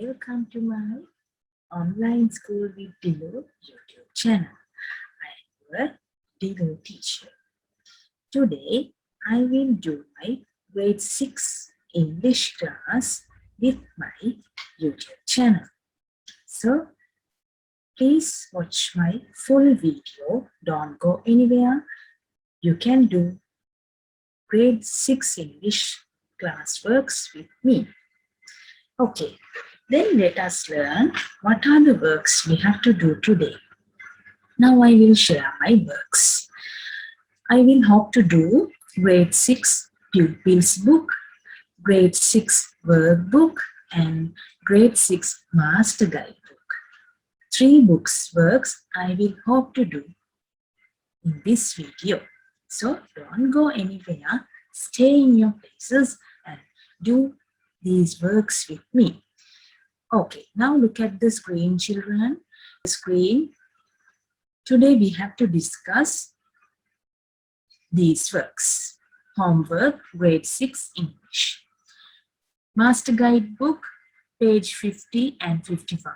welcome to my online school with Dilo YouTube channel. I am your Dilo teacher. Today I will do my grade 6 English class with my YouTube channel. So please watch my full video. Don't go anywhere. You can do grade 6 English classworks with me. Okay, then let us learn what are the works we have to do today. Now I will share my works. I will hope to do grade 6 pupils book, grade 6 workbook and grade 6 master guide book. 3 books works I will hope to do in this video. So don't go anywhere, stay in your places and do these works with me. Okay, now look at the screen, children. The screen. Today we have to discuss these works. Homework, grade 6 English. Master guide book, page 50 and 51.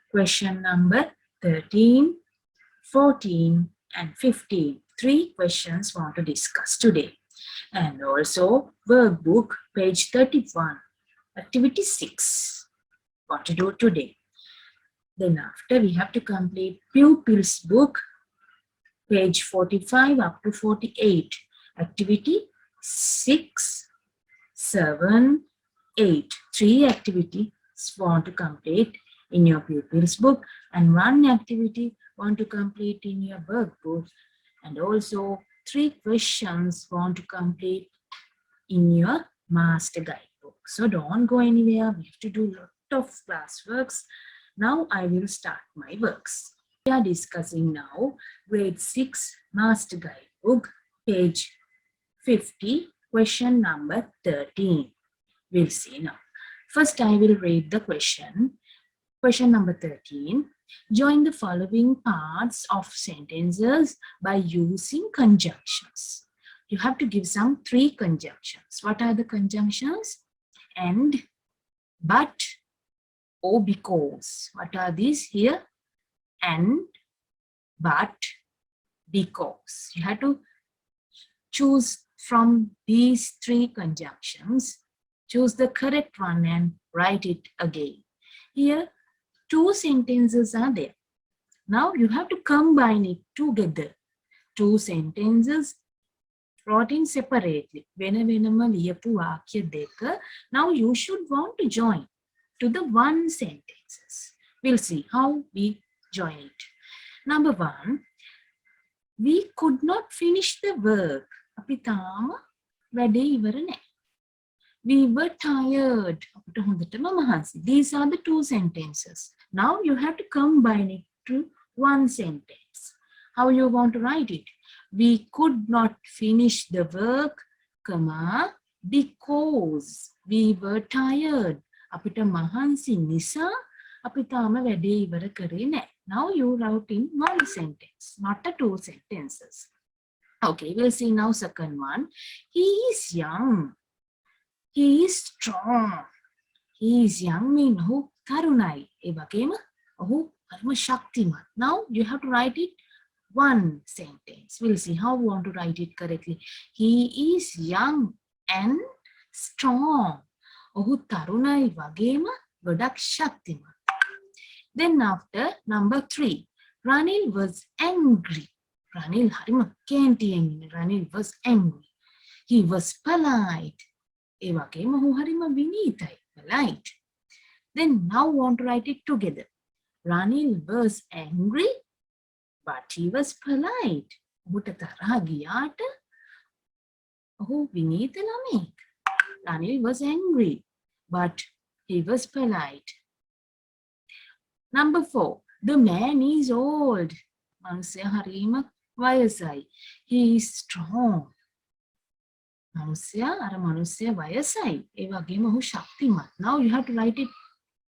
Question number 13, 14 and 15. 3 questions we want to discuss today. And also workbook, page 31. Activity 6, what to do today. Then after we have to complete pupils book, page 45 up to 48. Activity 6, 7, 8. 3 activities want to complete in your pupils book and 1 activity want to complete in your workbook. And also 3 questions want to complete in your master guide. So don't go anywhere. We have to do a lot of classworks. Now I will start my works. We are discussing now grade 6 master guide book, page 50, question number 13. We'll see now. First I will read the question. Question number 13. Join the following parts of sentences by using conjunctions. You have to give some 3 conjunctions. What are the conjunctions? And, but, or because. What are these here? And, but, because. You have to choose from these 3 conjunctions. Choose the correct one and write it again. Here, 2 sentences are there. Now you have to combine it together. 2 sentences wrote in separately. Now you should want to join to the 1 sentences. We'll see how we join it. Number 1, we could not finish the work. We were tired. These are the 2 sentences. Now you have to combine it to 1 sentence. How you want to write it? We could not finish the work, because we were tired. Now you wrote in 1 sentence, not the 2 sentences. Okay, we'll see now second one. He is young. He is strong. He is young mean who karunai. Now you have to write it 1 sentence. We'll see how we want to write it correctly. He is young and strong. Then after number 3, Ranil was angry. Ranil was angry. He was polite. Polite. Then now want to write it together. Ranil was angry, but he was polite. Ranil was angry, but he was polite. Number 4, the man is old. He is strong. Now you have to write it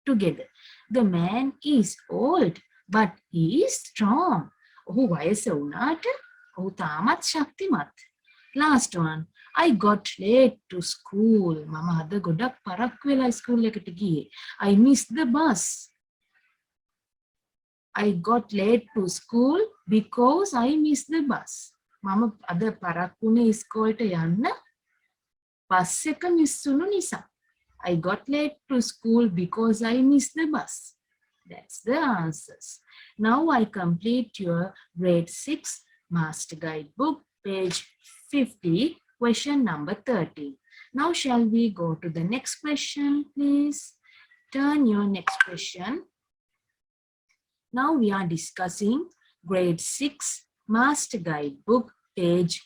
together. The man is old, but he is strong. Last one. I got late to school. මම අද ගොඩක් පරක්කු වෙලා school එකට ගියේ. I missed the bus. I got late to school because I missed the bus. මම අද පරක්කුනේ ඉස්කෝලේට යන්න බස් එක මිස් වුණු නිසා. I got late to school because I missed the bus. That's the answers. Now I complete your grade 6 master guidebook, page 50, question number 13. Now shall we go to the next question, please? Turn your next question. Now we are discussing grade 6 master guidebook, page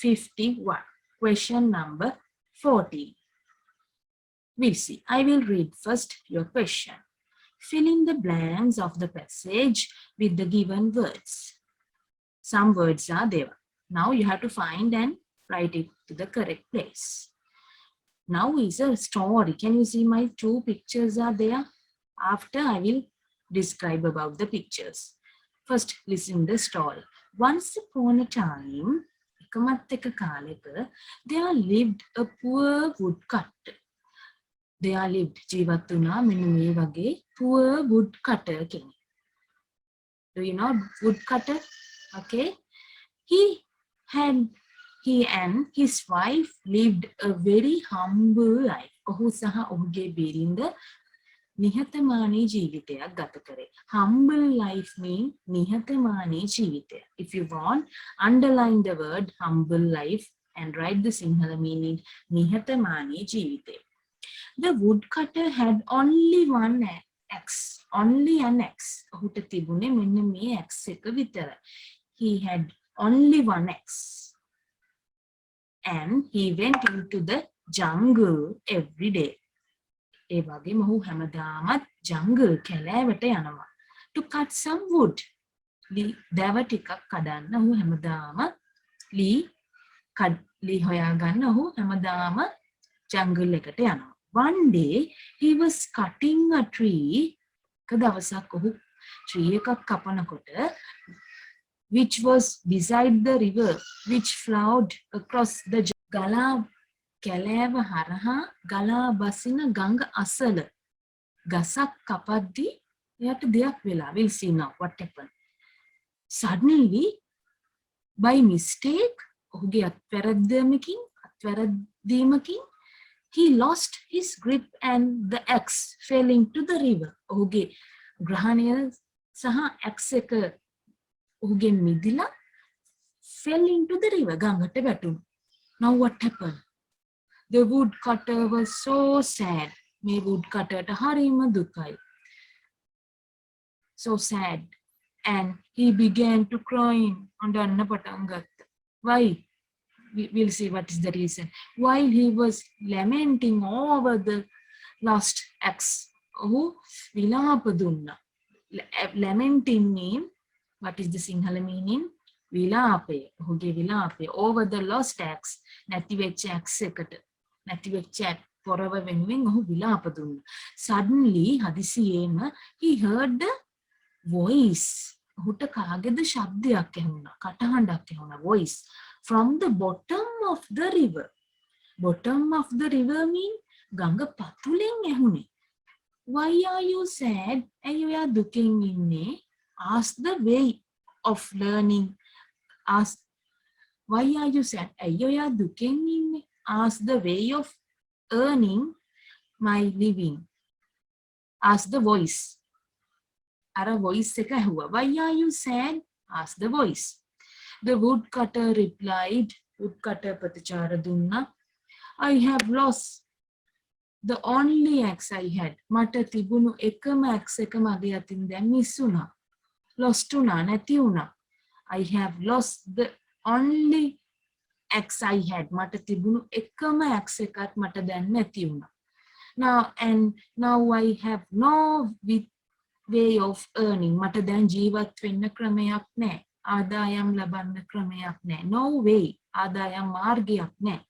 51, question number 14. We'll see. I will read first your question. Fill in the blanks of the passage with the given words. Some words are there. Now you have to find and write it to the correct place. Now is a story. Can you see my 2 pictures are there? After I will describe about the pictures. First, listen the story. Once upon a time, එකමත් එක කාලෙක, there lived a poor woodcutter. There lived ජීවත් වුණා මෙන්න මේ වගේ poor woodcutter කෙනෙක්. Do you know woodcutter? Okay. He and his wife lived a very humble life. ඔහු සහ ඔහුගේ බිරිඳ නිහතමානී ජීවිතයක් ගත කරේ. Humble life mean නිහතමානී ජීවිතය. If you want, underline the word humble life and write the Sinhala meaning නිහතමානී ජීවිතය. The woodcutter had only one axe. Only an axe. ඔහුට තිබුණේ මෙන්න මේ axe එක විතරයි. He had only one axe. And he went into the jungle every day. ඒ වගේම ඔහු හැමදාමත් jungle කැලෑවට යනවා. To cut some wood. දැව ටිකක් කඩන්න ඔහු හැමදාම ලී හොයාගන්න ඔහු හැමදාම jungle එකට යනවා. One day he was cutting a tree. එක දවසක් ඔහු tree එකක් කපනකොට which was beside the river which flowed across the ගලා කැලෑව හරහා ගලා බසින ගඟ අසල ගසක් කපද්දී එයාට දෙයක් වෙලා. We'll see now what happened. Suddenly by mistake ඔහුගේ අත්වැරදීමකින් he lost his grip and the axe fell into the river. ඔහුගේ ග්‍රහණය සහ axe එක ඔහුගේ මිදිලා fell into the river. ගඟට වැටුණා. Now what happened? The woodcutter was so sad. මේ woodcutterට හරිම දුකයි. So sad. And he began to crying. අඬන්න පටන් ගත්තා. Why? We'll see what is the reason. While he was lamenting over the lost axe. ඔහු විලාප දුන්නා. Lamenting mean, what is the Sinhala meaning? විලාපය. ඔහුගේ විලාපය. Over the lost axe. නැති වෙච්ච axe එකට. නැති වෙච්ච පොරව වෙනුවෙන් ඔහු විලාප දුන්නා. Suddenly හදිසියේම he heard the voice. ඔහුට කාගේද ශබ්දයක් ඇහුණා. කටහඬක් ඇහුණා. Voice. From the bottom of the river. Bottom of the river mean ගඟ පතුලෙන් ඇහුනේ. Why are you sad? ඇයි ඔයා දුකින් ඉන්නේ? Ask the way of learning. Ask, why are you sad? ඇයි ඔයා දුකින් ඉන්නේ? Ask the way of earning my living. Ask the voice. අර voice එක ඇහුවා. Why are you sad? Ask the voice. The woodcutter replied. Woodcutter ප්‍රතිචාර දුන්නා. I have lost the only axe I had. මට තිබුණු එකම axe එක මගේ අතින් දැන් මිස් වුණා. Lost වුණා, නැති වුණා. I have lost the only axe I had. මට තිබුණු එකම axe එකත් මට දැන් නැති වුණා. Now I have no way of earning. මට දැන් ජීවත් වෙන්න ක්‍රමයක් නැහැ. ආදායම් ලබන්න ක්‍රමයක් නැහැ. No way. ආදායම් මාර්ගයක් නැහැ.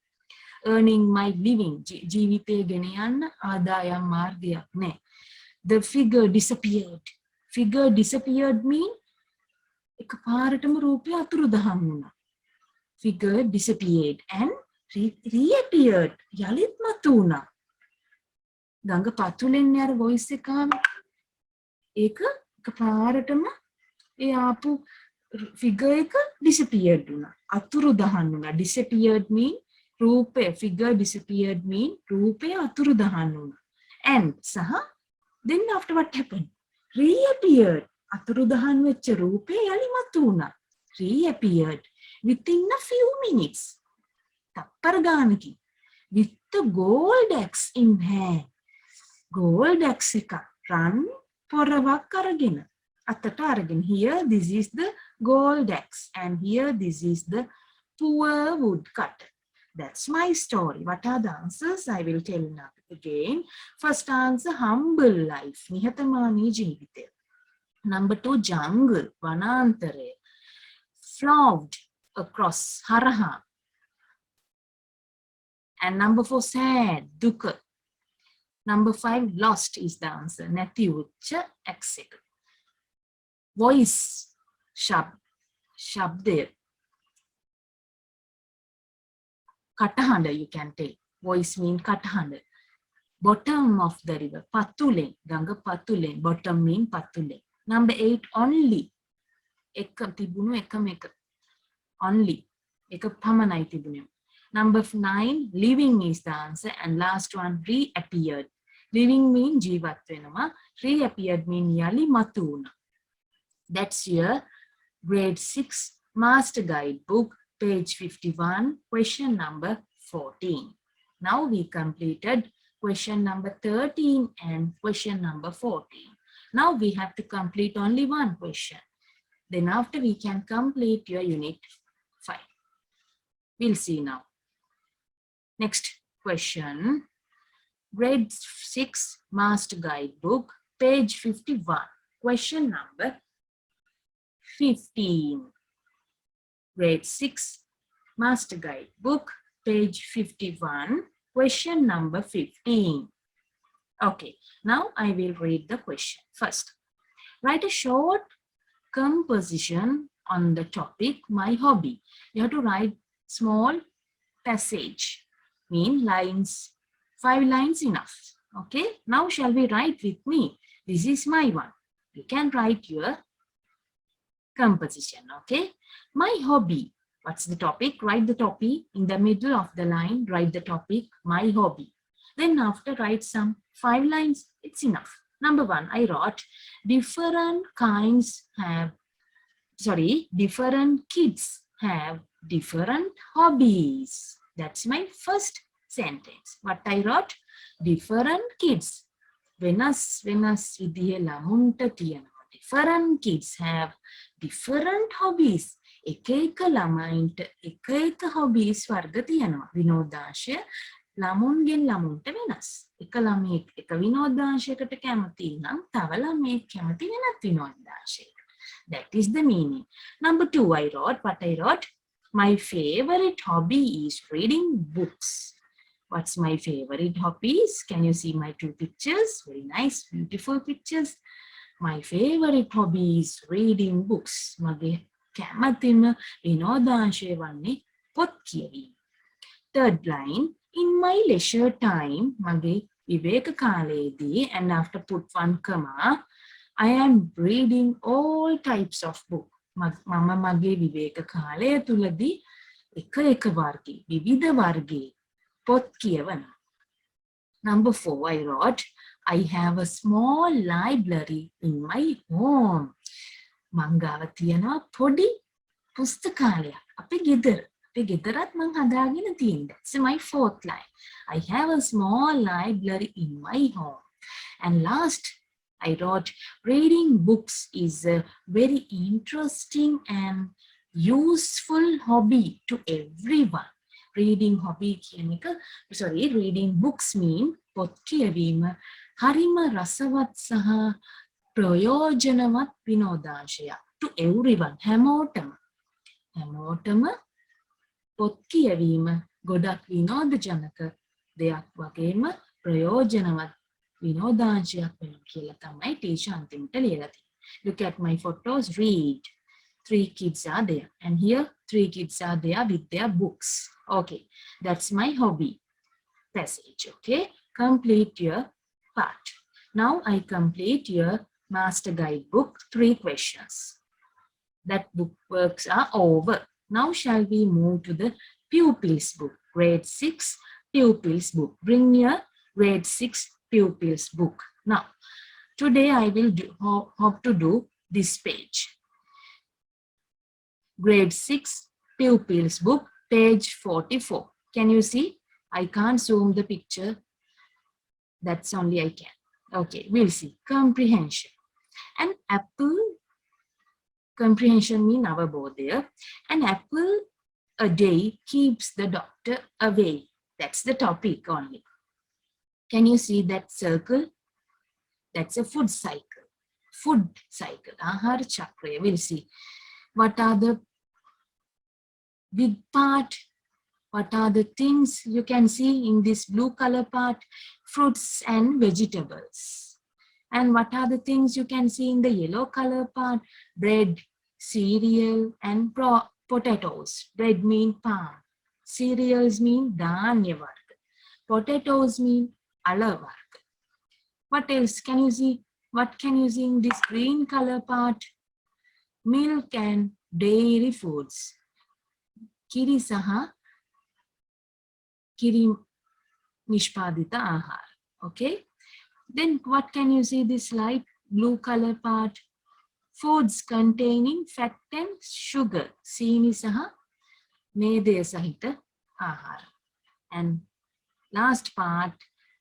Earning my living. ජීවිතය ගෙන යන්න ආදායම් මාර්ගයක් නැහැ. The figure disappeared. Figure disappeared mean එකපාරටම රූපය අතුරුදහන් වුණා. Figure disappeared and reappeared. යලිත් මතු වුණා. ගඟ පතුලෙන් යාර voice එක ආවේ. ඒක එකපාරටම ඒ ආපු figure එක disappeared වුණා. අතුරුදහන් වුණා. Disappeared mean රූපය figure disappeared mean රූපය අතුරුදහන් වුණා. And සහ then after what happened? Reappeared. අතුරුදහන් වෙච්ච රූපය යලි මතු වුණා. Reappeared within a few minutes. තප්පර ගානකින්. With the gold axe in hand. Gold axe එක රන් පොරවක් අරගෙන. අතට අරගෙන. Here this is the gold axe and here this is the poor woodcutter. That's my story. What are the answers? I will tell now again. First answer, humble life. නිහතමානී ජීවිතය. Number 2, jungle. වනාන්තරය. Flogged across. හරහා. And number 4, sad. දුක. Number 5, lost is the answer. නැති වුච්ච exit. Voice. ශබ්දය. කටහඬ you can take. Voice mean කටහඬ. Bottom of the river. පතුලෙන්. ගඟ පතුලෙන්. Bottom mean පතුලෙන්. Number 8, only. එක තිබුණු එකම එක. Only. එක පමණයි තිබුණේ. Number 9, living is the answer. And last one, reappeared. Living mean ජීවත් වෙනවා. Reappeared mean යලි මතු වුණා. That's your grade 6 master guide book, page 51, question number 14. Now we completed question number 13 and question number 14. Now we have to complete only one question. Then after we can complete your unit 5. We'll see now. Next question. Grade 6 master guide book, page 51, question number 15. Grade 6 master guide book, page 51, question number 15. Okay, now I will read the question. First, write a short composition on the topic my hobby. You have to write small passage, mean lines, 5 lines enough. Okay, now shall we write with me? This is my one. You can write your composition. Okay, my hobby. What's the topic? Write the topic in the middle of the line. Write the topic my hobby. Then after write some 5 lines. It's enough. Number 1, I wrote different kids have different hobbies. That's my first sentence. What I wrote? Different kids. වෙනස් විදිහේ ළමුන්ට තියෙනවා. Different kids have different hobbies. එක එක ළමයින්ට එක එක hobbies වර්ග තියෙනවා. විනෝදාංශය ළමුන්ගෙන් ළමුන්ට වෙනස්. එක ළමයෙක් එක විනෝදාංශයකට කැමති නම් තව ළමයෙක් කැමති වෙනත් විනෝදාංශයකට. That is the meaning. Number 2, I wrote what I wrote. My favorite hobby is reading books. What's my favorite hobbies? Can you see my 2 pictures? Very nice, beautiful pictures. My favorite hobby is reading books. මගේ කැමතිම විනෝදාංශය වන්නේ පොත් කියවීම. Third line, in my leisure time, මගේ විවේක කාලයේදී, and after put 1 comma, I am reading all types of book. මම මගේ විවේක කාලය තුලදී එක එක වර්ගයේ විවිධ වර්ගයේ පොත් කියවනවා. Number 4, I wrote, I have a small library in my home. මං ගාව තියෙනවා පොඩි පුස්තකාලයක් අපේ ගෙදර. අපේ ගෙදරත් මං හදාගෙන තියෙනවා. That's my 4th line. I have a small library in my home. And last, I wrote, reading books is a very interesting and useful hobby to everyone. Reading books mean පොත් කියවීම හරිම රසවත් සහ ප්‍රයෝජනවත් විනෝදාංශයක්. To everyone, හැමෝටම පොත් කියවීම ගොඩක් විනෝදජනක දෙයක් වගේම ප්‍රයෝජනවත් විනෝදාංශයක් වෙනවා කියලා තමයි ටීචර් අන්තිමට ලියලා තියෙන්නේ. Look at my photos. Read. 3 kids are there, and here 3 kids are there with their books. Okay, that's my hobby passage. Okay, complete your part. Now I complete your master guidebook 3 questions. That book works are over. Now shall we move to the pupils book, grade 6 pupils book. Bring your grade 6 pupils book. Now today I will hope to do this page. Grade 6 pupils book, page 44. Can you see? I can't zoom the picture. That's only I can. Okay, we'll see. Comprehension. An apple, comprehension means avabodhya. An apple a day keeps the doctor away. That's the topic only. Can you see that circle? That's a food cycle. Food cycle. Ahara chakra. We'll see. What are the big part? What are the things you can see in this blue color part? Fruits and vegetables. And what are the things you can see in the yellow color part? Bread, cereal, and potatoes. Bread mean palm. Cereals mean dhanya varga. Potatoes mean ala varga. What else can you see? What can you see in this green color part? Milk and dairy foods. Kiri saha kiri nishpadita ahar. Okay. Then what can you see this light blue color part? Foods containing fat and sugar. Seeni saha medaya sahita ahar. And last part,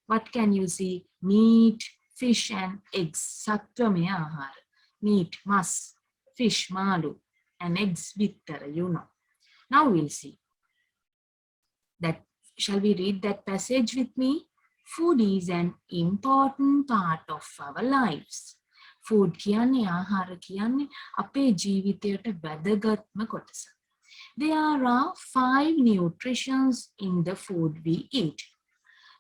what can you see? Meat, fish and eggs. Sattwamaya ahar. Meat, mas, fish, malu, and eggs, bittara, you know. Now we'll see. That, shall we read that passage with me? Food is an important part of our lives. Food kiyanne, ahara kiyanne අපේ ජීවිතයට වැදගත්ම කොටස. There are 5 nutritions in the food we eat.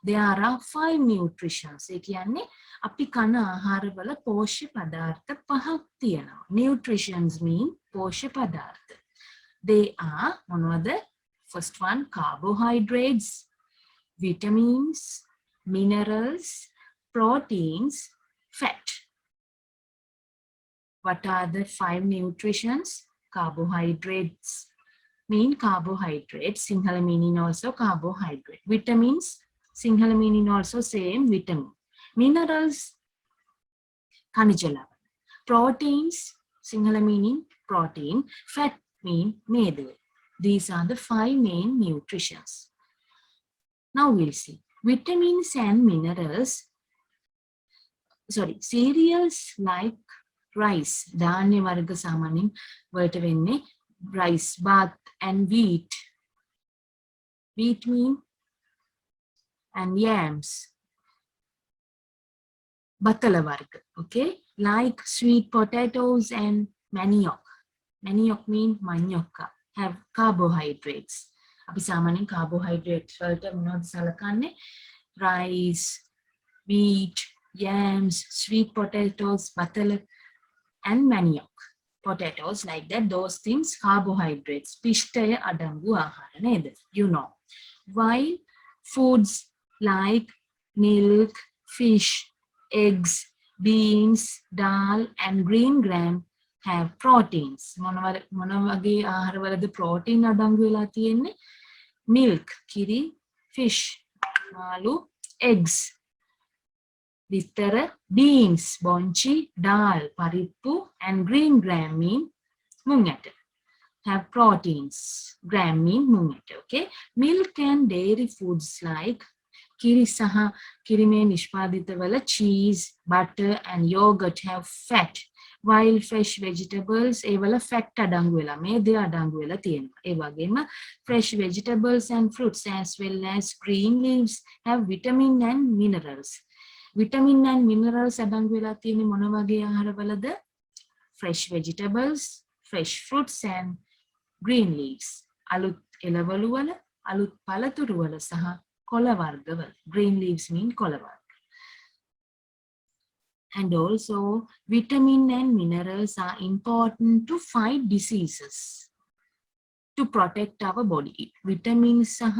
There are 5 nutritions. ඒ කියන්නේ අපි කන ආහාරවල පෝෂ්‍ය පදාර්ථ 5ක් තියෙනවා. Nutritions mean පෝෂ්‍ය පදාර්ථ. They are මොනවද? First one, carbohydrates, vitamins, minerals, proteins, fat. What are the 5 nutritions? Carbohydrates mean carbohydrates. Sinhala meaning also carbohydrate. Vitamins, Sinhala meaning also same vitamin. Minerals, khanija lavan. Proteins, Sinhala meaning protein. Fat mean meda. These are the 5 main nutritions. Now we'll see. Vitamins and minerals, cereals like rice, dhanya varga samanin වලට වෙන්නේ rice, bath and wheat. Wheat mean and yams. Batala varga, okay? Like sweet potatoes and manioc. Manioc mean manioka. Have carbohydrates. අපි සාමාන්‍යයෙන් carbohydrates වලට මොනවද සලකන්නේ? Rice, wheat, yams, sweet potatoes, batala and manioc. Potatoes like that, those things carbohydrates. Pishtaya adangu ahara neda. You know. While foods like milk, fish, eggs, beans, dal and green gram have proteins. මොන වගේ ආහාරවලද protein අඩංගු වෙලා තියෙන්නේ? Milk, kiri, fish, malu, eggs, bittara, beans, bonchi, dal, parippu, and green gram mean mungata. Have proteins. Gram mean mungata. Okay. Milk and dairy foods like kiri saha kirime nishpadita wala cheese, butter, and yogurt have fat. While fresh vegetables evala fat අඩංගු වෙලා මේදේ අඩංගු වෙලා තියෙනවා. ඒ වගේම fresh vegetables and fruits as well as green leaves have vitamin and minerals. Vitamin and minerals අඩංගු වෙලා තියෙන්නේ මොන වගේ ආහාරවලද? Fresh vegetables, fresh fruits and green leaves. අලුත් එළවලු වල, අලුත් පළතුරු වල සහ කොළ වර්ගවල. Green leaves mean කොළ වර්ග. And also, vitamin and minerals are important to fight diseases. to protect our body. Vitamins සහ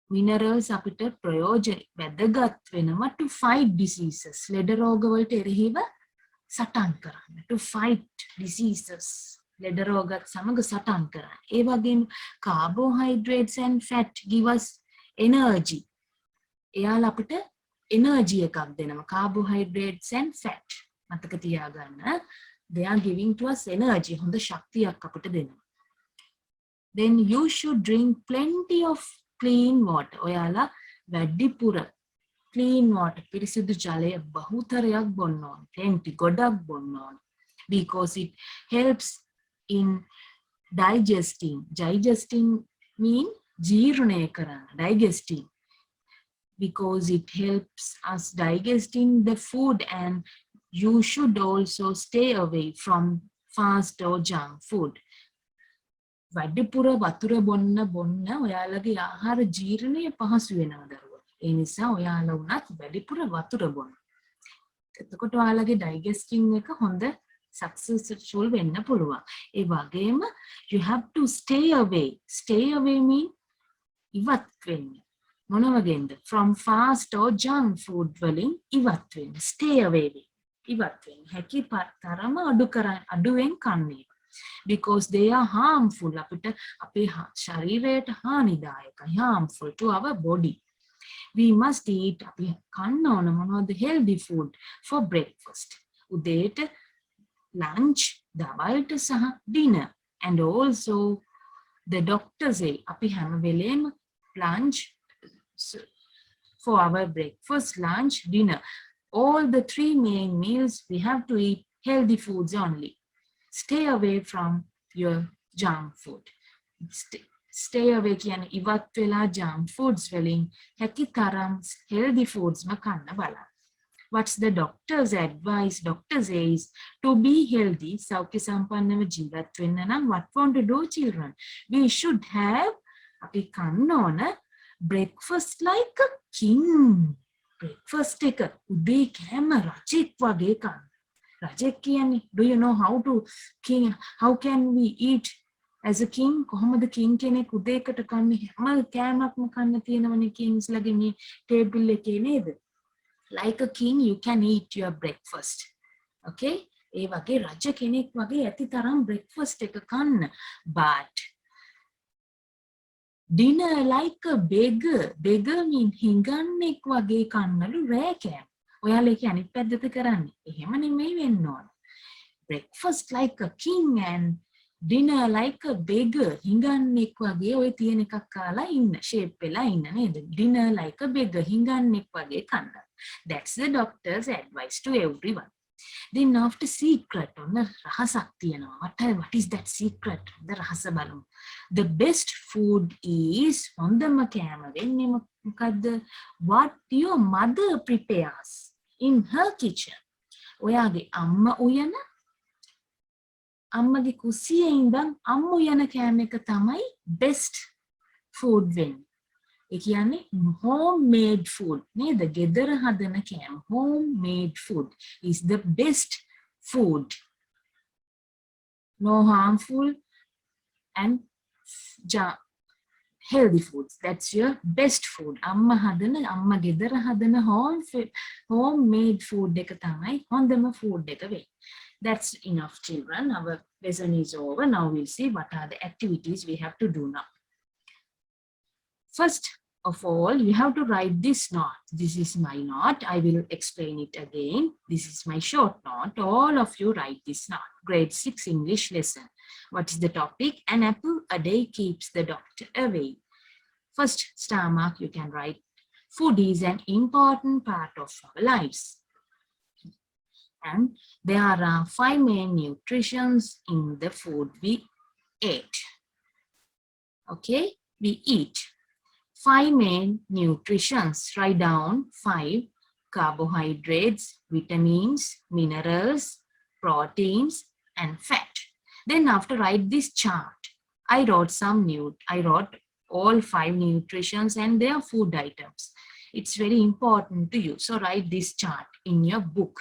minerals අපිට ප්‍රයෝජන වැදගත් වෙනවා to fight diseases. ලෙඩ රෝග වලට එරෙහිව සටන් කරන්න. To fight diseases. ලෙඩ රෝගත් සමග සටන් කරන්න. ඒ වගේම carbohydrates and fat give us energy. එයාලා අපිට energy එකක් දෙනවා. Carbohydrates and fat. මතක තියාගන්න. They are giving to us energy. හොඳ ශක්තියක් අපිට දෙනවා. Then you should drink plenty of clean water. ඔයාලා වැඩිපුර clean water පිරිසිදු ජලය බහුතරයක් බොන්න ඕන. plenty ගොඩක් බොන්න ඕන. Because it helps in digesting mean ජීර්ණය කරන්න. digesting. Because it helps us digesting the food, and you should also stay away from fast or junk food. වැඩිපුර වතුර බොන්න ඔයාලගේ ආහාර ජීර්ණය පහසු වෙනවා දරුවෝ. ඒ නිසා ඔයාලා උනත් වැඩිපුර වතුර බොන්න. එතකොට ඔයාලගේ digesting එක හොඳ successful වෙන්න පුළුවන්. ඒ වගේම you have to stay away. Stay away mean ඉවත් වෙන්න. මොන වගේද? From fast or junk food වලින් ඉවත් වෙන්න. Stay away. ඉවත් වෙන්න. හැකි තරම අඩුවෙන් කන්නේ. Because they are harmful. අපිට අපේ ශරීරයට හානිදායකයි. Harmful to our body. We must eat අපි කන්න ඕන මොනවද? Healthy food for breakfast. උදේට lunch, දවල්ට සහ dinner. And also the doctor say අපි හැම වෙලේම lunch for our breakfast, lunch, dinner. All the three main meals we have to eat healthy foods only. Stay away from your junk food. Stay away කියන්නේ ඉවත් වෙලා junk foods වලින් හැකි තරම් healthy foods ම කන්න බලන්න. What's the doctor's advice? Doctor says to be healthy, සෞඛ්‍ය සම්පන්නව ජීවත් වෙන්න නම් what want to do children? We should have අපි කන්න ඕන breakfast like a king. Breakfast එක උදේ කෑම රජෙක් වගේ කන්න. රජෙක් කියන්නේ do you know how can we eat as a king? කොහොමද king කෙනෙක් උදේකට කන්නේ? හැම කෑමක්ම කන්න තියෙනවනේ kings ලගේ මේ table එකේ නේද? Like a king you can eat your breakfast. Okay? ඒ වගේ රජ කෙනෙක් වගේ ඇති තරම් breakfast එක කන්න. But dinner like a beggar. Beggar mean හිඟන්නෙක් වගේ කන්නලු රෑ කෑම. ඔයාලා ඒක අනිත් පැත්තට කරන්නේ. එහෙම නෙමෙයි වෙන්න ඕන. Breakfast like a king and dinner like a beggar. හිඟන්නෙක් වගේ ඔය තියෙන එකක් කාලා ඉන්න. shape වෙලා ඉන්න නේද? Dinner like a beggar. හිඟන්නෙක් වගේ කන්න. That's the doctor's advice to everyone. Then after secret on the රහසක් තියෙනවා. What is that secret? The රහස බලමු. The best food is හොඳම කෑම වෙන්නේ මොකද්ද? What your mother prepares in her kitchen. ඔයාගේ අම්මා උයන අම්මගේ කුසියේ ඉඳන් අම්මා උයන කෑම එක තමයි best food වෙන්නේ. ඒ කියන්නේ homemade food නේද? ගෙදර හදන කෑම homemade food is the best food. No harmful and healthy foods. That's your best food. amma gedara hadana homemade food එක තමයි හොඳම food එක වෙන්නේ. That's enough children. Our lesson is over. Now we'll see what are the activities we have to do now. First of all, you have to write this note. This is my note. I will explain it again. This is my short note. All of you write this note. Grade 6 English lesson. What is the topic? An apple a day keeps the doctor away. First star mark you can write. Food is an important part of our lives. And there are 5 main nutritions in the food we ate. Okay, we eat. 5 main nutritions. Write down 5. Carbohydrates, vitamins, minerals, proteins, and fat. Then after write this chart. I wrote all 5 nutritions and their food items. It's very important to you. So write this chart in your book.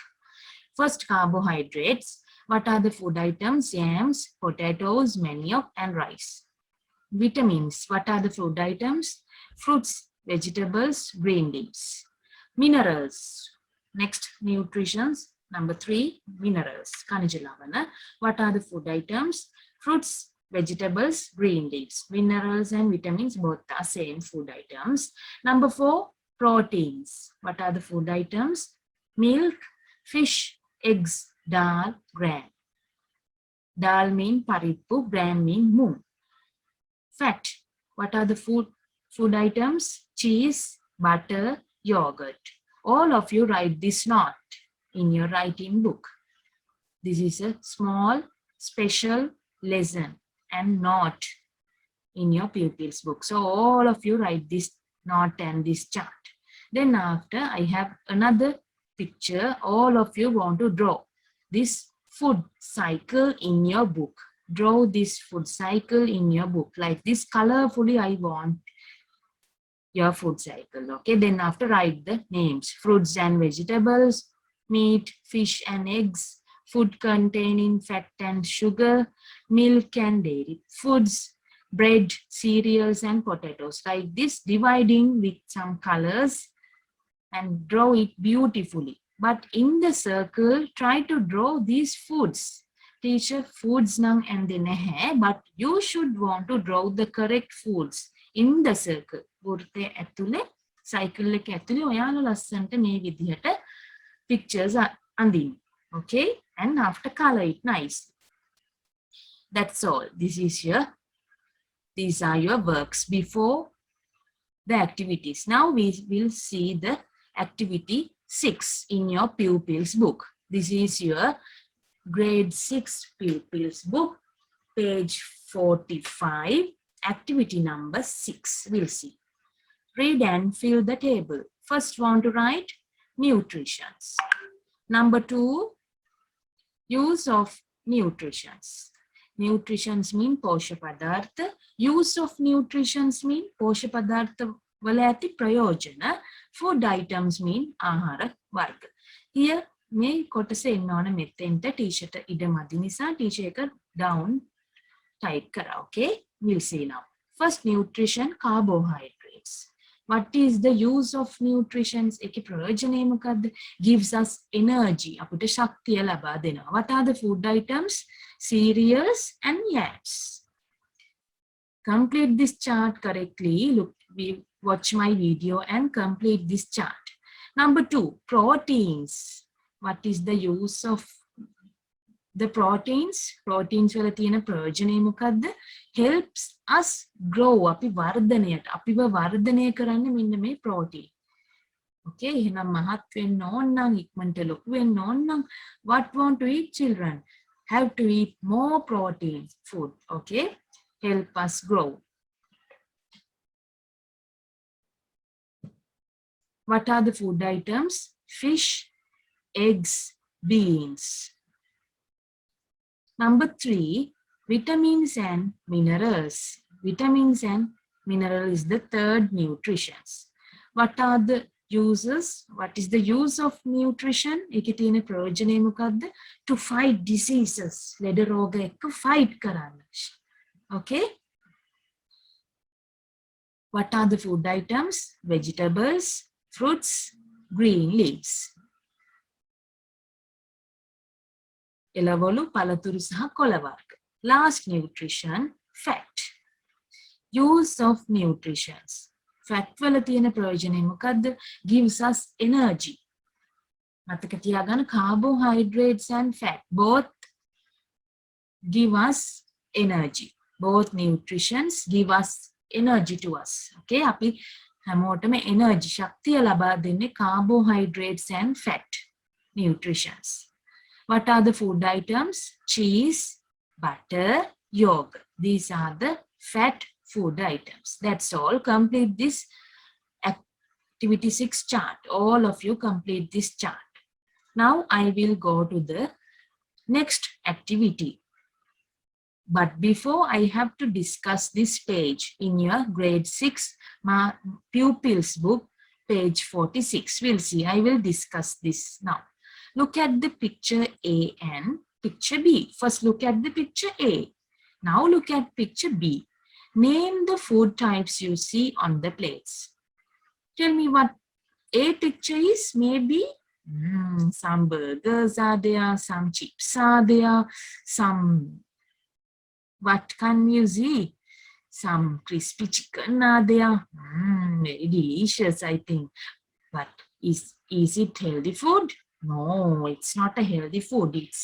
First, carbohydrates. What are the food items? Yams, potatoes, manioc, and rice. Vitamins. What are the food items? Fruits, vegetables, green leaves. Minerals. Next, nutritions. Number 3, minerals. Kanijalavana. What are the food items? Fruits, vegetables, green leaves. Minerals and vitamins both are same food items. Number 4, proteins. What are the food items? Milk, fish, eggs, dal, gram. Dal mean parippu, gram mean moong. Fat. What are the food items? Cheese, butter, yogurt. All of you write this note in your writing book. This is a small special lesson and note in your pupils book. So all of you write this note and this chart. Then after, I have another picture. All of you want to draw this food cycle in your book. Draw this food cycle in your book. Like this colorfully I want your food cycle. Okay, then after write the names. Fruits and vegetables, meat, fish and eggs, food containing fat and sugar, milk and dairy foods, bread, cereals and potatoes. Like this, dividing with some colors and draw it beautifully. But in the circle, try to draw these foods. Teacher, foods nang and nahe, but you should want to draw the correct foods in the circle. වෘත්තය ඇතුලේ cycle එක ඇතුලේ ඔයාලා ලස්සන්ට මේ විදිහට pictures අඳින්න. Okay? And after color it nicely. That's all. These are your works before the activities. Now we will see the activity 6 in your pupils book. This is your grade 6 pupils book, page 45, activity number 6. We'll see. Read and fill the table. First, want to write nutritions. Number 2, use of nutritions. Nutritions mean posha padartha. Use of nutritions mean posha padartha wala ඇති ප්‍රයෝජන. Food items mean ආහාර වර්ග. Here මේ කොටස එන්න ඕන මෙතෙන්ට t-shirt ඉඩ මදි නිසා t-shirt එක down type කරා. Okay, we'll see now. First, nutrition, carbohydrates. What is the use of nutritions? එකේ ප්‍රයෝජනය මොකද්ද? Gives us energy. අපිට ශක්තිය ලබා දෙනවා. What are the food items? Cereals and yams. Complete this chart correctly. Look, watch my video and complete this chart. Number 2, proteins. What is the use of the proteins? Proteins වල තියෙන ප්‍රයෝජනය මොකද්ද? Helps us grow. අපි වර්ධනයට අපිව වර්ධනය කරන්න මෙන්න මේ protein. Okay, එහෙනම් මහත් වෙන්න ඕන නම් ඉක්මනට ලොකු වෙන්න ඕන නම් what want to eat children? Have to eat more protein food. Okay, help us grow. What are the food items? Fish, eggs, beans. Number 3, vitamins and minerals. Vitamins and mineral is the third nutritions. What are the uses? What is the use of nutrition? එකේ තියෙන ප්‍රයෝජනය මොකද්ද? To fight diseases. ලෙඩ රෝග එක්ක fight කරන්න. Okay? What are the food items? Vegetables, fruits, green leaves. එළවලු, පළතුරු සහ කොළ වර්ග. Last nutrition, fat. Use of nutritions. Fat වල තියෙන ප්‍රයෝජනය මොකද්ද? Gives us energy. මතක තියාගන්න, carbohydrates and fat both give us energy. Both nutritions give us energy to us. Okay, අපි හැමෝටම energy ශක්තිය ලබා දෙන්නේ carbohydrates and fat nutritions. What are the food items? Cheese, butter, yogurt. These are the fat food items. That's all. Complete this activity 6 chart. All of you complete this chart. Now I will go to the next activity. But before, I have to discuss this page in your grade 6 pupils book, page 46. We'll see. I will discuss this now. Look at the picture A and picture B. First look at the picture A. Now look at picture B. Name the food types you see on the plates. Tell me what A picture is. Maybe some burgers are there, some chips are there, some, what can you see? Some crispy chicken are there. Very delicious, I think. But is it healthy food? No, it's not a healthy food. It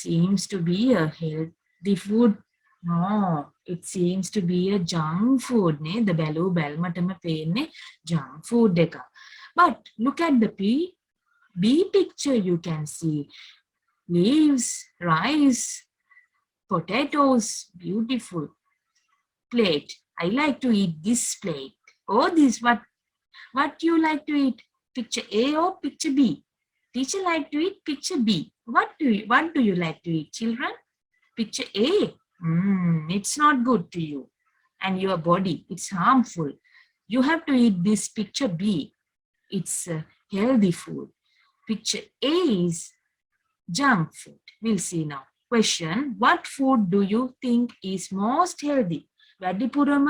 seems to be a healthy food. No, it seems to be a junk food. Ne, the balu balmatama penne junk food deka. But look at the B picture. You can see leaves, rice, potatoes, beautiful plate. I like to eat this plate. Oh, this what you like to eat? Picture A or picture B? Teacher like to eat picture B. What do you like to eat, children? Picture A. It's not good to you and your body. It's harmful. You have to eat this picture B. It's a healthy food. Picture A is junk food. We'll see now. Question: what food do you think is most healthy? වැඩිපුරම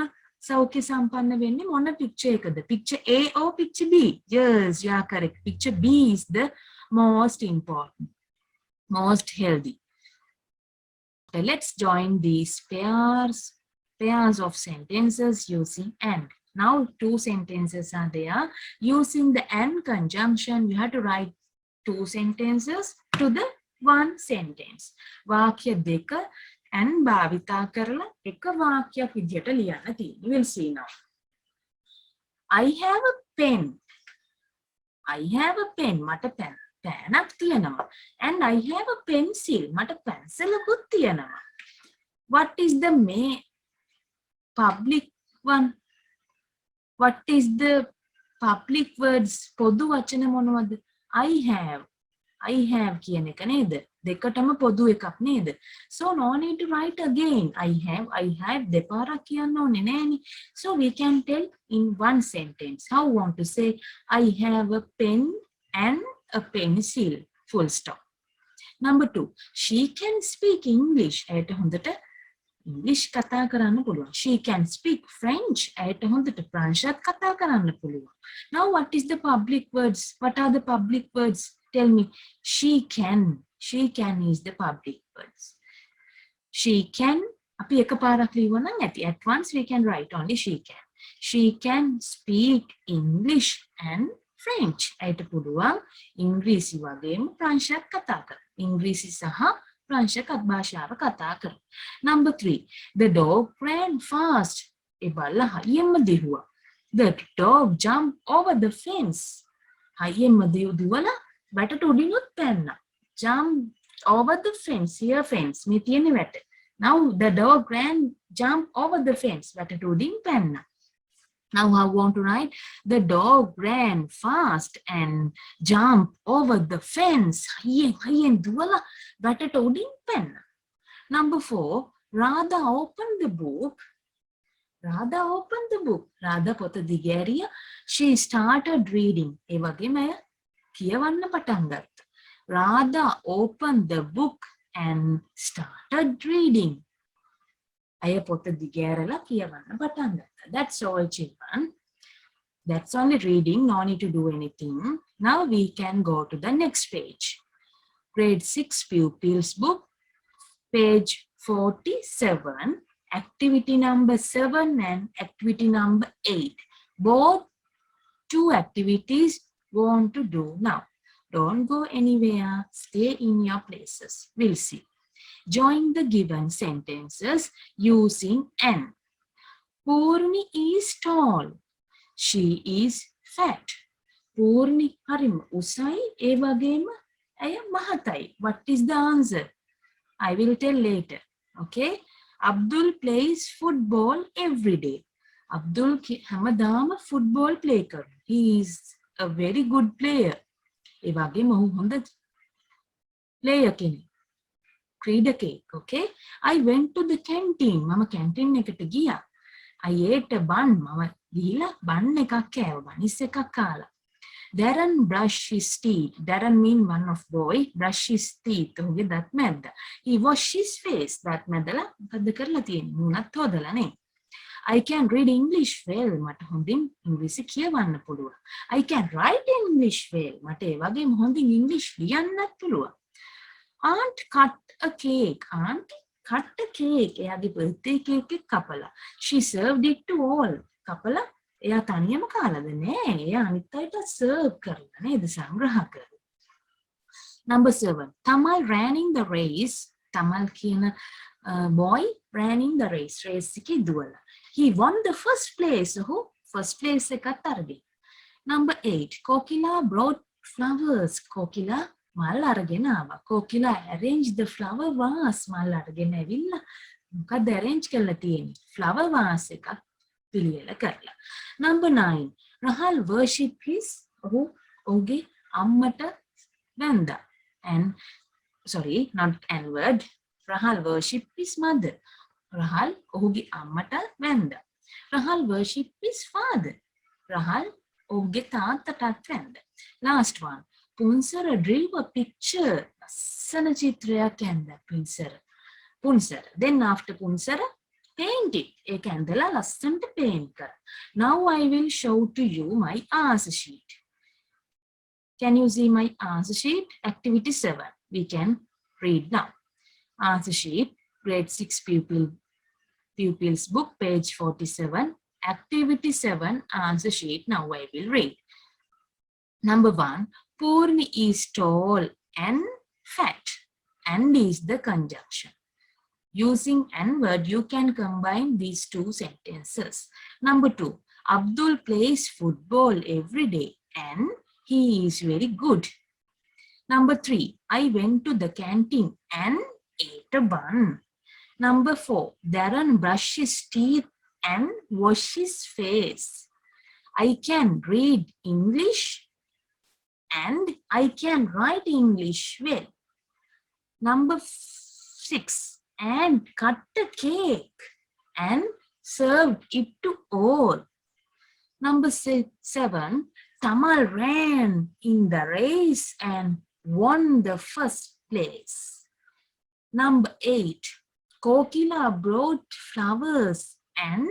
සෞඛ්‍ය සම්පන්න වෙන්නේ මොන picture එකද? Picture A or picture B? Yes, you are correct. Picture B is the most important, most healthy. So let's join these pairs of sentences using and. Now 2 sentences are there. Using the and conjunction, you have to write 2 sentences to the 1 sentence. වාක්‍ය දෙක and භාවිතා කරලා එක වාක්‍යයක් විදියට ලියන්න තියෙනවා. You will see now. I have a pen. I have a pen. මට පෑනක් තියෙනවා. And I have a pencil. මට පැන්සලකුත් තියෙනවා. What is the public one? What is the public words? පොදු වචන මොනවද? I have කියන එක නේද? දෙකටම පොදු එකක් නේද? So no need to write again. I have දෙපාරක් කියන්න ඕනේ නෑනේ. So we can tell in 1 sentence. How we want to say I have a pen and a pencil. Full stop. Number 2. She can speak English. ඇයට හොඳට English කතා කරන්න පුළුවන්. She can speak French. ඇයට හොඳට ප්‍රංශත් කතා කරන්න පුළුවන්. Now what is the public words? What are the public words? Tell me. She can. She can is the public words. She can. අපි එකපාරක් ලියුවා නම් ඇති. At once we can write only she can. She can speak English and French. ඇයට පුළුවන් ඉංග්‍රීසි වගේම ප්‍රංශයක් කතා කරන්න. ඉංග්‍රීසි සහ ප්‍රංශ භාෂාව කතා කරන්න. Number 3. The dog ran fast. ඒ බල්ලා හයියෙන්ම දිව්වා. The dog jumped over the fence. හයියෙන්ම දිවලා වැටට උඩිනුත් පැන්නා. Jump over the fence. Here fence. මේ තියෙන වැට. Now the dog jump over the fence. වැටට උඩින් පැන්නා. Now I want to write the dog ran fast and jumped over the fence. හයියෙන් දුවලා වැටට උඩින් පැන්නා. Number 4. Radha opened the book. Radha opened the book. Radha පොත දිගෑරියා. She started reading. ඒ වගේම අය කියවන්න පටන් ගත්තා. Radha opened the book and started reading. අය පොත දිගෑරලා කියවන්න පටන් ගත්තා. That's all, children. That's only reading. No need to do anything. Now we can go to the next page. Grade 6 pupils book, page 47. Activity number 7 and activity number 8. Both 2 activities want to do now. Don't go anywhere. Stay in your places. We'll see. Join the given sentences using and. Purni is tall. She is fat. Purni harim usai e wagema aya mahatai. What is the answer? I will tell later. Okay? Abdul plays football every day. Abdul hamadama football play kar. He is a very good player. E wagema ohu honda player කෙනෙක්. ක්‍රීඩකෙක්. Okay? I went to the canteen. මම canteen එකට ගියා. I ate a bun. මම ගිහිලා bun එකක් කෑවා. බනිස් එකක් කාලා. Darren brush his teeth. Darren mean one of boy. Brush his teeth. ඔහුගේ දත් මැද්ද. He wash his face. දත් මැදලා මොකද්ද කරලා තියෙන්නේ? මුණත් හොදලා නේ. I can read English well. මට හොඳින් ඉංග්‍රීසි කියවන්න පුළුවන්. I can write English well. මට ඒ වගේම හොඳින් ඉංග්‍රීසි ලියන්නත් පුළුවන්. Aunt cut a cake. Aunt cut a cake. එයාගේ birthday cake එක කපලා. She served it to all. කපලා එයා තනියම කාලාද නෑ. එයා අනිත් අයට serve කරලා නේද සංග්‍රහ කරලා. Number 7. Tamal ran in the race. Tamal කියන boy ran in the race. Race එකේ දුවලා. He won the first place. ඔහු first place එකත් අරගෙන. Number 8. Kokila brought flowers. Kokila මල් අරගෙන ආවා. Kokila arranged the flower vase. මල් අරගෙන ඇවිල්ලා මොකක්ද arrange කරලා තියෙන්නේ? flower vase එකක් පිළියෙල කරලා. Number 9. Rahal worship his ඔහුගේ අම්මට වැඳා. And sorry, not N word. Rahal worship his mother. Rahal ඔහුගේ අම්මට වැඳා. Rahal worship his father. Rahal ඔහුගේ තාත්තටත් වැඳා. Last one. Punsara drew a picture. ලස්සන චිත්‍රයක් ඇඳලා Punsara. Then after Punsara, paint it. ඒක ඇඳලා ලස්සනට paint කර. Now I will show to you my answer sheet. Can you see my answer sheet? Activity 7. We can read now. Answer sheet, grade 6 pupils book, page 47. Activity 7, answer sheet. Now I will read. Number 1. Purni is tall and fat. And is the conjunction. Using N word, you can combine these two sentences. Number 2. Abdul plays football every day and he is very good. Number 3. I went to the canteen and ate a bun. Number 4. Darren brushed his teeth and washed his face. I can read English and I can write English well. Number 6. And cut a cake and served it to all. Number 7. Tamal ran in the race and won the first place. Number 8. Kokila brought flowers and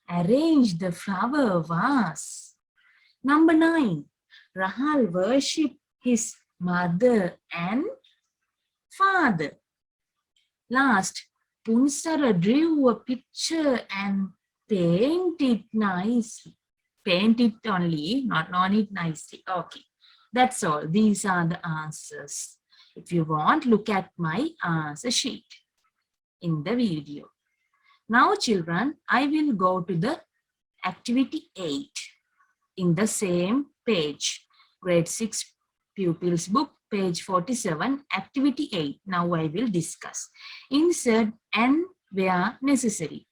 arranged the flower vase. Number 9. Rahal worshipped his mother and father. Last, Punsara drew a picture and painted it nicely. Paint it only, not on it nicely. Okay, that's all. These are the answers. If you want, look at my answer sheet in the video. Now, children, I will go to the activity 8 in the same page. Grade 6 pupils book, page 47, activity 8. Now I will discuss. Insert and where necessary.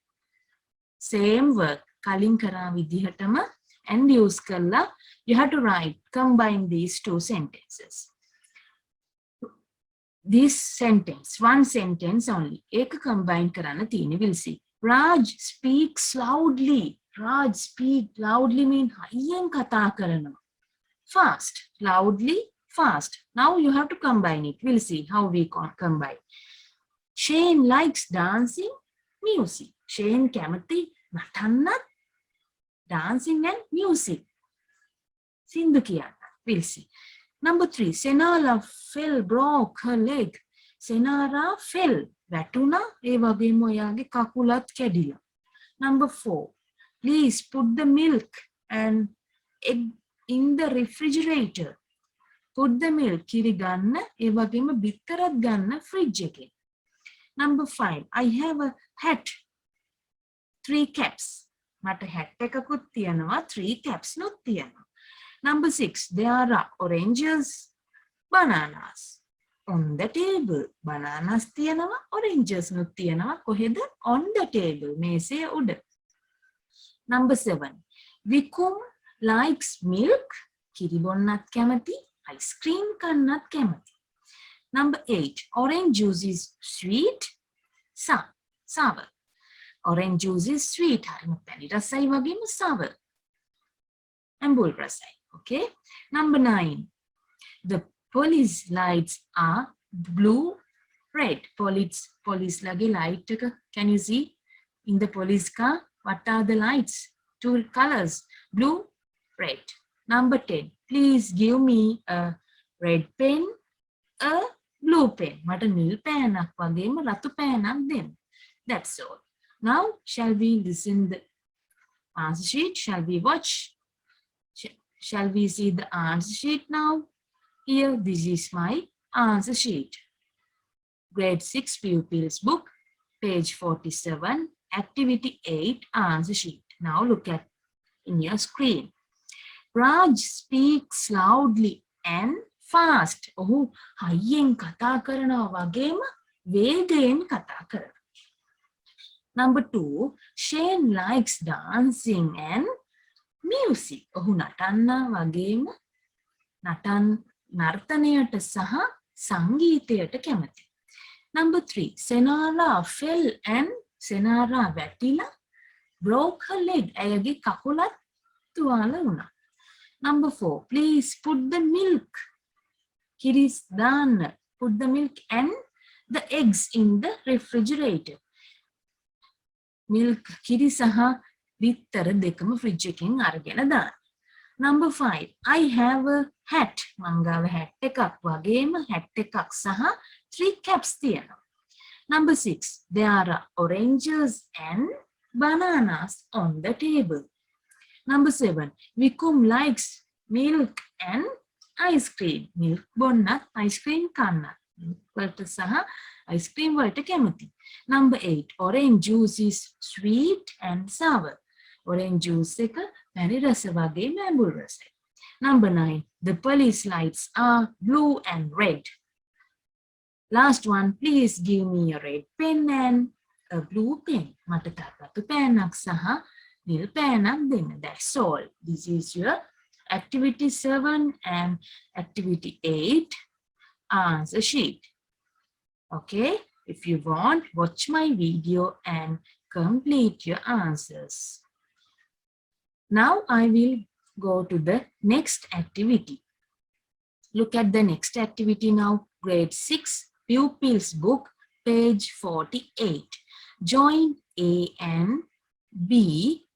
Same work. Kalin kara vidhihatama and use kalla. You have to write, combine these two sentences. This sentence, one sentence only. Ek combine karana tini, we'll see. Raj speaks loudly. Raj speak loudly mean hayen kata karana. Fast, loudly, fast. Now you have to combine it. We'll see how we combine. Shane likes dancing, music. Shane kamathi natanna, dancing and music. Sindhu kiyana. We'll see. Number 3. Senara fell, broke her leg. Senara fell. Vatuna, e wagema oyage kakulat kedila. Number 4. Please put the milk and egg in the refrigerator. Put the milk, kiri ganna, e wagema bittarat ganna fridge ekek. Number 5. I have a hat. 3 caps. Mata hat ekakut tiyanawa, 3 caps not tiyanawa. Number 6. There are oranges, bananas on the table. Bananas tiyanawa, oranges not tiyanawa. Koheda on the table. Mese uda. Number 7. Vikum likes milk. Kiri bonnat kamathi. Ice cream kannat kamathi. Number 8. Orange juice is sweet. Sour. Orange juice is sweet. Harima pani rasai wagema sour. Ambul rasai. Okay. Number 9. The police lights are blue, red. Police lagi light. Can you see in the police car? What are the lights? Two colors, blue, red. Number 10. Please give me a red pen, a blue pen. මට නිල් පෑනක් වගේම රතු පෑනක් දෙන්න. That's all. Now, shall we listen the answer sheet? Shall we watch? Shall we see the answer sheet now? Here, this is my answer sheet. Grade 6 pupils book, page 47, activity 8, answer sheet. Now look at in your screen. Raj speaks loudly and fast. ඔහු හයියෙන් කතා කරනවා වගේම වේගයෙන් කතා කරනවා. Number 2, Shane likes dancing and music. ඔහු නටන්න වගේම නර්තනයට සහ සංගීතයට කැමති. Number 3, Senara fell and Senara වැටිලා broke her leg. ඇයගේ කකුලත් තුවාල වුණා. Number 4, please put the milk. Kiris දාන්න. Put the milk and the eggs in the refrigerator. Milk කිරි සහ බිත්තර දෙකම fridge එකෙන් අරගෙන දාන්න. Number 5, I have a hat. මංගාව hat එකක් වගේම hat එකක් සහ 3 caps තියෙනවා. Number 6, there are oranges and bananas on the table. Number 7, Vikum likes milk and ice cream. Milk බොන්නත් ice cream කන්නත්. වලට සහ ice cream වලට කැමති. Number 8, orange juice is sweet and sour. Orange juice එක පැණි රස වගේ නැඹුරු රසයි. Number 9, the police lights are blue and red. Last one, please give me a red pen and a blue pen. මට රතු පෑනක් සහ නිල් පෑනක් දෙන්න. That's all. This is your activity 7 and activity 8 answer sheet. Okay, if you want, watch my video and complete your answers. Now I will go to the next activity. Look at the next activity now. Grade 6 pupils book, page 48. Join A and B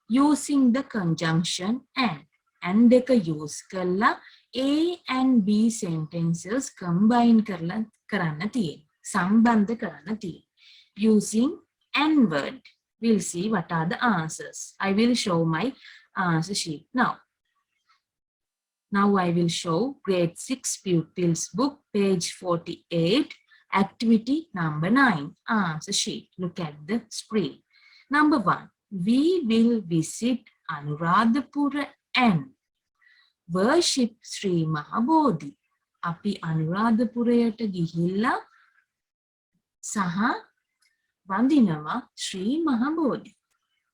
using the conjunction and. And එක use කරලා A and B sentences combine කරන්න තියෙනවා. සම්බන්ධ කරන්න තියෙනවා. Using and word. We'll see what are the answers. I will show my answer sheet now. Now I will show grade 6 pupils book, page 48, activity number 9, answer sheet. Look at the screen. Number 1, we will visit Anuradhapura and worship Sri Mahabodhi. අපි අනුරාධපුරයට ගිහිල්ලා සහ වඳිනවා ශ්‍රී Mahabodhi.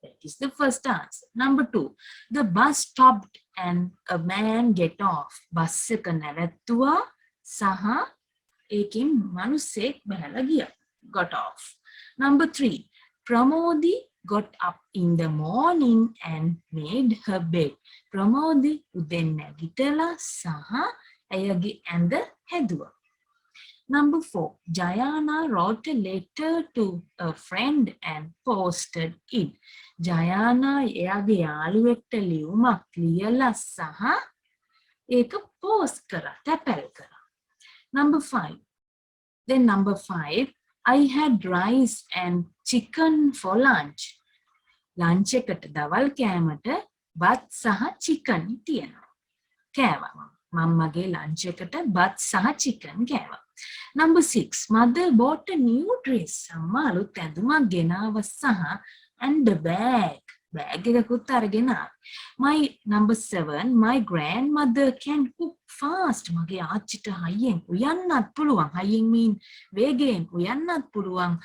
That is the first answer. Number 2, the bus stopped and a man get off. Bus එක නැවැත්තුවා සහ ඒකෙන් මිනිස්සෙක් බහලා ගියා. Got off. Number 3, Pramodi got up in the morning and made her bed. Pramodi උදෙන් නැගිටලා සහ ඇයගේ ඇඳ හැදුවා. Number 4, Jayana wrote a letter to a friend and posted it. Jayana එයාගේ යාළුවෙක්ට ලියුමක් ලියලා සහ ඒක post කරා, තැපැල් කරා. Number 5. Then number 5, I had rice and chicken for lunch. Lunch එකට දවල් කෑමට බත් සහ chicken තියෙනවා. කෑවා. මම්මගේ lunch එකට බත් සහ chicken කෑවා. Number 6, mother bought a new dress. අම්මා අලුත් ඇඳුමක් ගෙනාවා සහ and a bag. Bag එකකුත් අරගෙන ආවා. My number 7, my grandmother can cook fast. මගේ ආච්චිට හයියෙන් උයන්නත් පුළුවන්. හයියෙන් mean වේගයෙන් උයන්නත් පුළුවන්.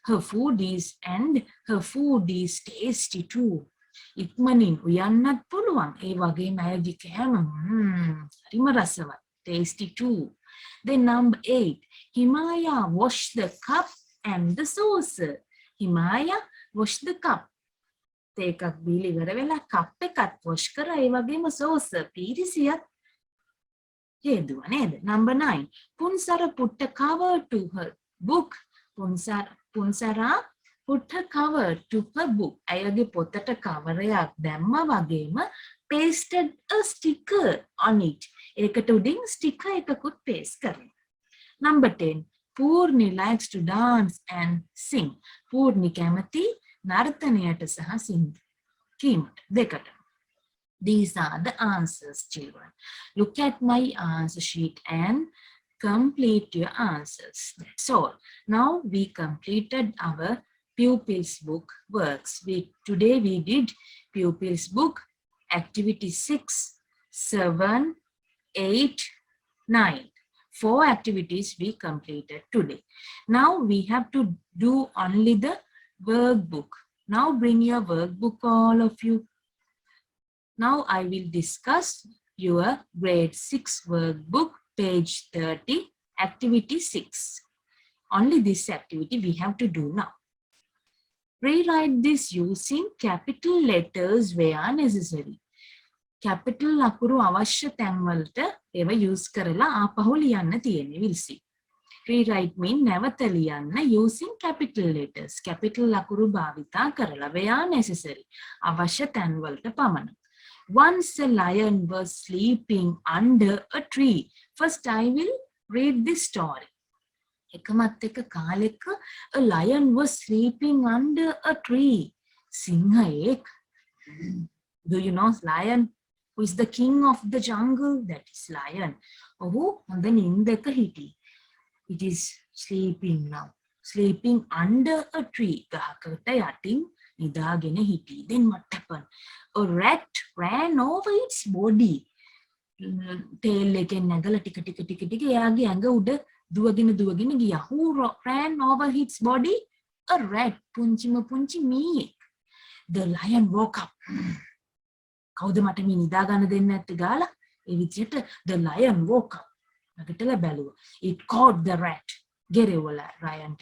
Her food is tasty too. ඉක්මනින් උයන්නත් පුළුවන්. ඒ වගේම ඇයගේ කෑම හරිම රසවත්. Tasty too. Then number 8, Himaya washed the cup and the saucer. Himaya washed the cup. තේ එකක් බීලා ඉවර වෙලා කප් එකත් wash කරා ඒ වගේම sauce පීරිසියත් හේදුවා නේද? Number 9. Punsara put a cover to her book. Punsara put a cover to her book. ඇයගේ පොතට cover එකක් දැම්මා වගේම pasted a sticker on it. ඒකට උඩින් sticker එකකුත් paste කරනවා. Number 10. Purni likes to dance and sing. Purni කැමති නර්තනයට සහ කීමට දෙකට. These are the answers, children. Look at my answer sheet and complete your answers. That's all. Now we completed our pupils book works. Today we did pupils book activity 6, 7, 8, 9. 4 activities we completed today. Now we have to do only the workbook. Now bring your workbook, all of you. Now I will discuss your grade 6 workbook, page 30, activity 6. Only this activity we have to do now. Rewrite this using capital letters where necessary. Capital ලකුණු අවශ්‍ය තැන් වලට ඒව use කරලා ආපහු ලියන්න තියෙන්නේ. We'll see. Rewrite mean නැවත ලියන්න using capital letters. Capital ලකුණු භාවිතා කරලා where necessary. අවශ්‍ය තැන් වලට පමණ. Once a lion was sleeping under a tree. First I will read this story. එකමත් එක කාලෙක a lion was sleeping under a tree. සිංහයෙක්. Do you know lion? Who is the king of the jungle? That is lion. ඔහු හොඳ නින්දක හිටි. It is sleeping now. Sleeping under a tree. ගහකට යටින් නිදාගෙන හිටි. Then what happened? A rat ran over its body. Tail එකෙන් නැගලා ටික ටික එයාගේ ඇඟ උඩ දුවගෙන ගියා. Who ran over its body? A rat. පුංචි මීයෙක්. The lion woke up. කවුද මට මේ නිදා ගන්න දෙන්නේ නැත්තේ ගාලා? ඒ විදිහට the lion woke up. නැගිටලා බැලුවා. It caught the rat. ගෙරෙව්වා lion.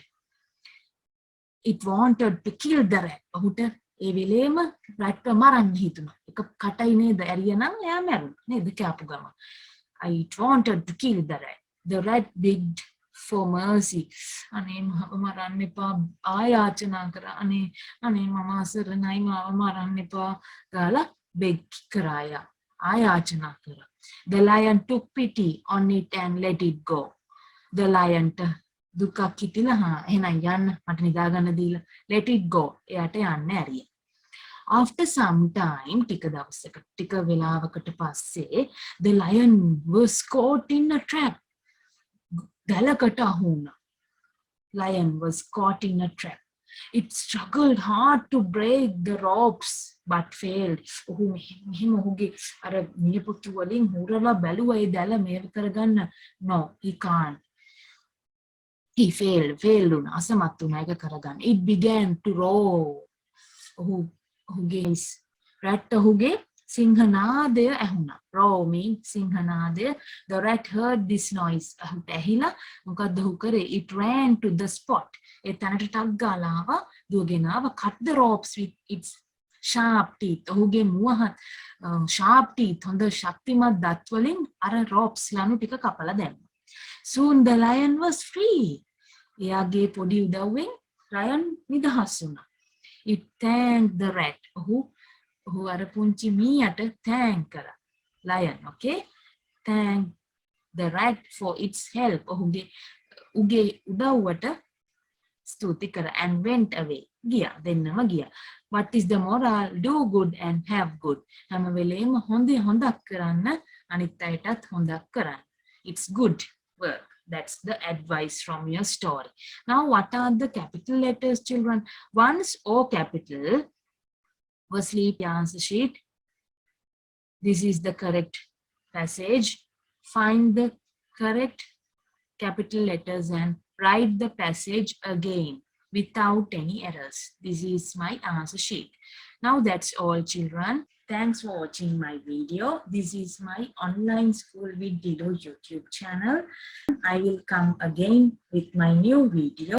It wanted to kill the rat. ඔහුට ඒ වෙලේම rat මරන්න හිතුණා. එක කටයි නේද ඇරියනම් එයා මැරුණා. නේද කෑපු ගම. It wanted to kill the rat. The rat begged for mercy. අනේ මම මරන්න එපා. ආයාචනා කරා. අනේ මම අසරණයි මාව මරන්න එපා ගාලා beg කරායා. ආයාචනා කරා. The lion took pity on it and let it go. The lion දුකක් හිතිලා එහෙනම් යන්න මට නිදා ගන්න දීලා let it go. එයාට යන්න ඇරියා. After some time ටික වෙලාවකට පස්සේ the lion was caught in a trap. ගලකට අහු වුණා. Lion was caught in a trap. It struggled hard to break the ropes but failed. ඔහු මෙහෙම ඔහුගේ අර නියපොතු වලින් හුරලා බැලුවා ඒ දැල මේව කරගන්න. No, he can't. He failed වුණා. අසමත් වුණා ඒක කරගන්න. It began to roar. ඔහුගේ rat ඔහුගේ සිංහනාදය ඇහුණා. Roar means සිංහනාදය. The rat heard this noise. ඇහිලා මොකද්ද ඔහු කරේ? It ran to the spot. ඒ තැනට ටක් ගාලා ආවා. දුවගෙන ආවා. Cut the ropes with its sharp teeth. ඔහුගේ මුවහත් sharp teeth හොඳ ශක්තිමත් දත් වලින් අර ropes ලනු ටික කපලා දැම්මා. Soon the lion was free. එයාගේ පොඩි උදව්වෙන් lion නිදහස් වුණා. It thanked the rat. ඔහු අර පුංචි මීයට thank කරා. Lion, okay? Thank the rat for its help. ඔහුගේ උදව්වට ස්තුති කරා and went away. ගියා. දෙන්නම ගියා. What is the moral? Do good and have good. හැම වෙලේම හොඳක් කරන්න අනිත් අයටත් හොඳක් කරන්න. It's good work. That's the advice from your story. Now, what are the capital letters, children? Once O capital was sleep answer sheet. This is the correct passage. Find the correct capital letters and write the passage again without any errors. This is my answer sheet. Now, that's all, children. Thanks for watching my video. This is my online school with Dilo YouTube channel. I will come again with my new video.